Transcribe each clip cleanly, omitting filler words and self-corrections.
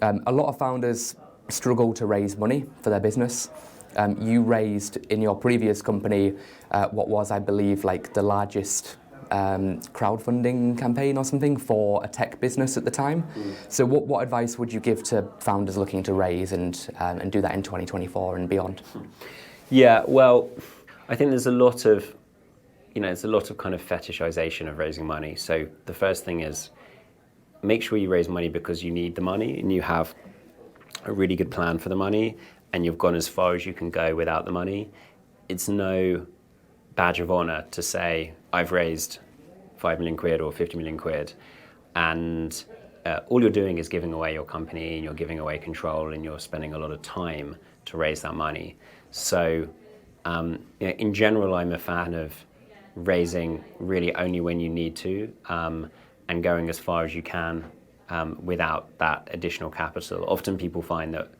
A lot of founders struggle to raise money for their business. You raised in your previous company what was, I believe, like the largest crowdfunding campaign or something for a tech business at the time. So what advice would you give to founders looking to raise and do that in 2024 and beyond? Yeah, well, I think there's a lot of, it's a lot of kind of fetishization of raising money. So the first thing is make sure you raise money because you need the money and you have a really good plan for the money and you've gone as far as you can go without the money. It's no badge of honor to say, I've raised 5 million quid or 50 million quid, and all you're doing is giving away your company and you're giving away control and you're spending a lot of time to raise that money. So in general, I'm a fan of raising really only when you need to and going as far as you can without that additional capital. Often people find that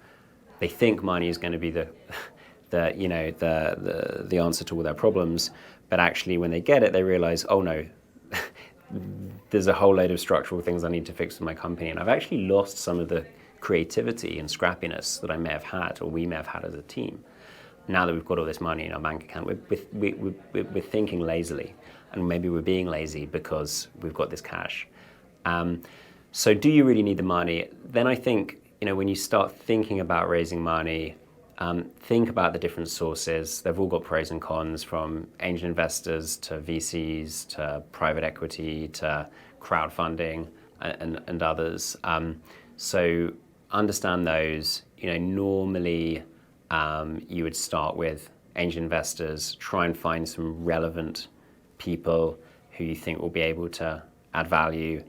they think money is going to be the answer to all their problems, but actually when they get it, they realize, oh no, there's a whole load of structural things I need to fix with my company, and I've actually lost some of the creativity and scrappiness that I may have had, or we may have had as a team. Now that we've got all this money in our bank account, we're thinking lazily, and maybe we're being lazy because we've got this cash. So do you really need the money? Then I think, when you start thinking about raising money, think about the different sources. They've all got pros and cons, from angel investors to VCs to private equity to crowdfunding and others. So understand those. Normally you would start with angel investors, try and find some relevant people who you think will be able to add value.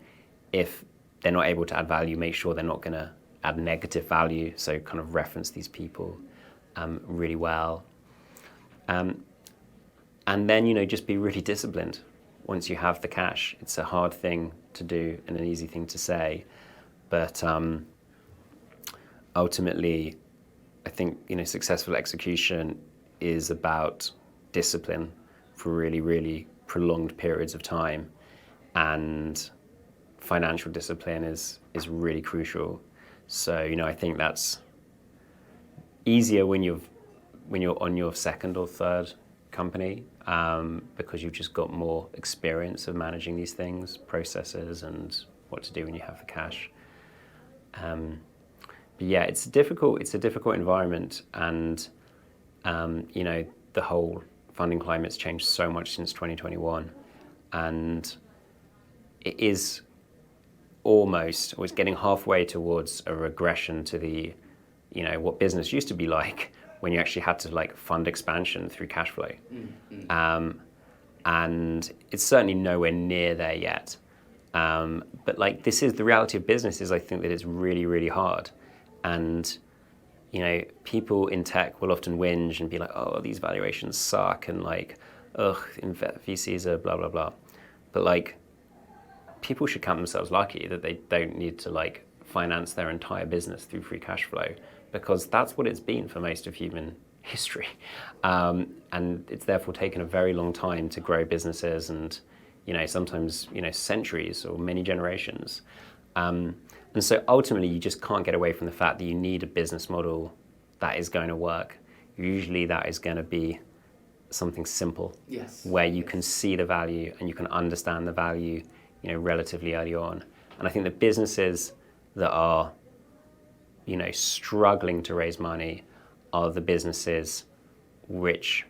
If they're not able to add value, make sure they're not going to add negative value. So kind of reference these people really well. And then, just be really disciplined once you have the cash. It's a hard thing to do and an easy thing to say. But ultimately, I think, successful execution is about discipline for really, really prolonged periods of time. And financial discipline is really crucial. So, I think that's easier when you're on your second or third company because you've just got more experience of managing these things, processes, and what to do when you have the cash. But yeah, it's a difficult environment, and the whole funding climate's changed so much since 2021, and it is almost, or it's getting halfway towards a regression to the, what business used to be like when you actually had to fund expansion through cash flow. And it's certainly nowhere near there yet. But this is the reality of business, is I think that it's really, really hard. And, people in tech will often whinge and be like, oh, these valuations suck, and VCs are blah, blah, blah. But people should count themselves lucky that they don't need to finance their entire business through free cash flow, because that's what it's been for most of human history. And it's therefore taken a very long time to grow businesses, and sometimes centuries or many generations. And so ultimately you just can't get away from the fact that you need a business model that is going to work. Usually that is going to be something simple, where you can see the value and you can understand the value relatively early on. And I think the businesses that are, struggling to raise money are the businesses which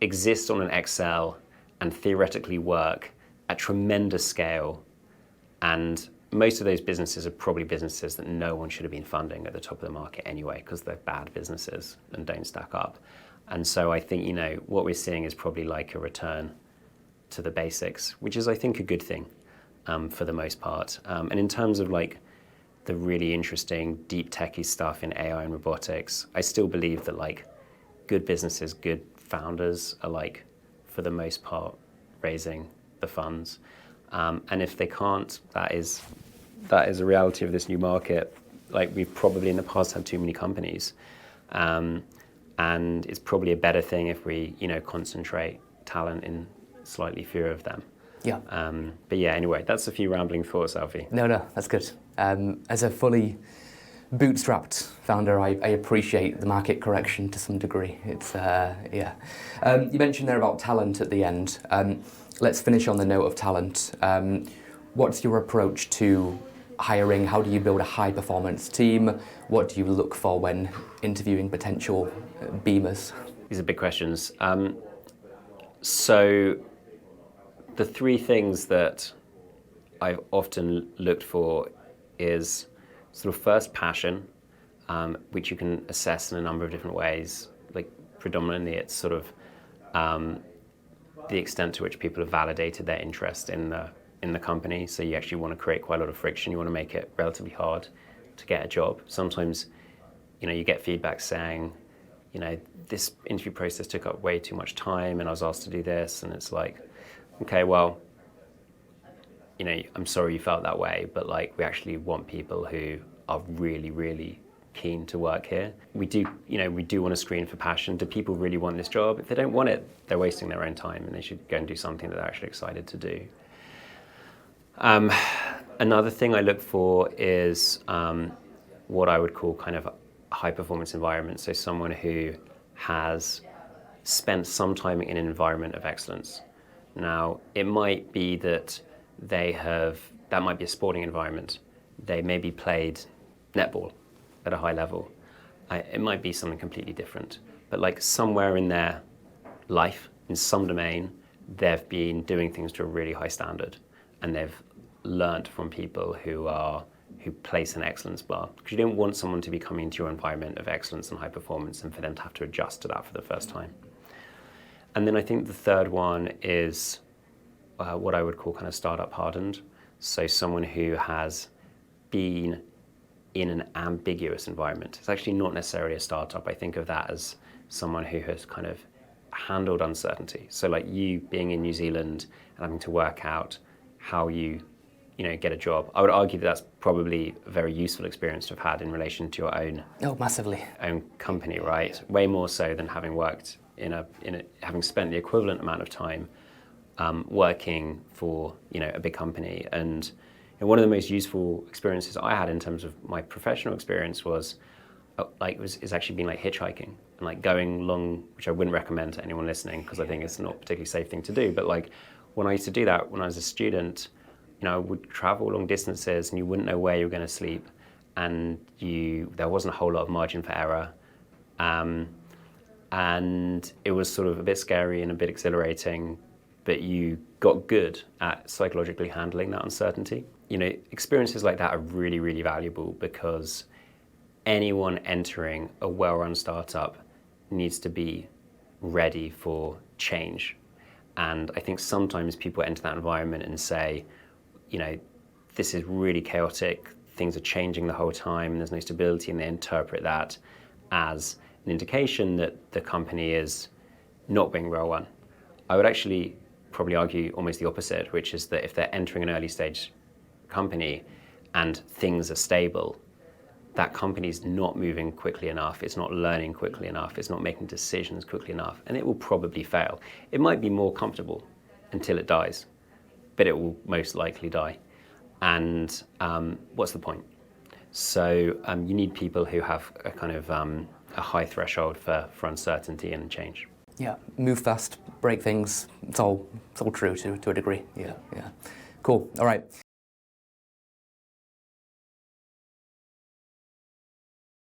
exist on an Excel and theoretically work at tremendous scale. And most of those businesses are probably businesses that no one should have been funding at the top of the market anyway, because they're bad businesses and don't stack up. And so I think, what we're seeing is probably a return to the basics, which is, I think, a good thing. For the most part. And in terms of the really interesting deep techie stuff in AI and robotics, I still believe that good businesses, good founders are for the most part raising the funds. And if they can't, that is a reality of this new market. We've probably in the past had too many companies. And it's probably a better thing if we, concentrate talent in slightly fewer of them. Yeah. But yeah, anyway, that's a few rambling thoughts, Alfie. No, that's good. As a fully bootstrapped founder, I appreciate the market correction to some degree. It's, yeah. You mentioned there about talent at the end. Let's finish on the note of talent. What's your approach to hiring? How do you build a high-performance team? What do you look for when interviewing potential beamers? These are big questions. So the three things that I've often looked for is sort of first passion, which you can assess in a number of different ways. Like predominantly it's sort of the extent to which people have validated their interest in the company. So you actually want to create quite a lot of friction. You want to make it relatively hard to get a job. Sometimes, you get feedback saying, this interview process took up way too much time and I was asked to do this. And it's like, okay, well, I'm sorry you felt that way, but we actually want people who are really, really keen to work here. We do want to screen for passion. Do people really want this job? If they don't want it, they're wasting their own time and they should go and do something that they're actually excited to do. Another thing I look for is what I would call kind of a high performance environment. So someone who has spent some time in an environment of excellence. Now, it might be that that might be a sporting environment. They maybe played netball at a high level. It might be something completely different. But somewhere in their life, in some domain, they've been doing things to a really high standard and they've learnt from people who place an excellence bar. Because you don't want someone to be coming into your environment of excellence and high performance and for them to have to adjust to that for the first time. And then I think the third one is what I would call kind of startup hardened. So someone who has been in an ambiguous environment. It's actually not necessarily a startup. I think of that as someone who has kind of handled uncertainty. So you being in New Zealand and having to work out how you get a job. I would argue that that's probably a very useful experience to have had in relation to your own massively own company, right? Way more so than having worked having spent the equivalent amount of time working for a big company. And one of the most useful experiences I had in terms of my professional experience was actually being hitchhiking and going long, which I wouldn't recommend to anyone listening because I think it's not a particularly safe thing to do. But when I used to do that when I was a student, I would travel long distances and you wouldn't know where you were going to sleep, and there wasn't a whole lot of margin for error, and it was sort of a bit scary and a bit exhilarating, but you got good at psychologically handling that uncertainty. Experiences like that are really, really valuable because anyone entering a well-run startup needs to be ready for change. And I think sometimes people enter that environment and say, this is really chaotic, things are changing the whole time, and there's no stability, and they interpret that as an indication that the company is not being well run. I would actually probably argue almost the opposite, which is that if they're entering an early stage company and things are stable, that company's not moving quickly enough, it's not learning quickly enough, it's not making decisions quickly enough, and it will probably fail. It might be more comfortable until it dies, but it will most likely die. And what's the point? So you need people who have a kind of a high threshold for uncertainty and change. Yeah, move fast, break things. It's all true to a degree. Yeah. Cool. All right.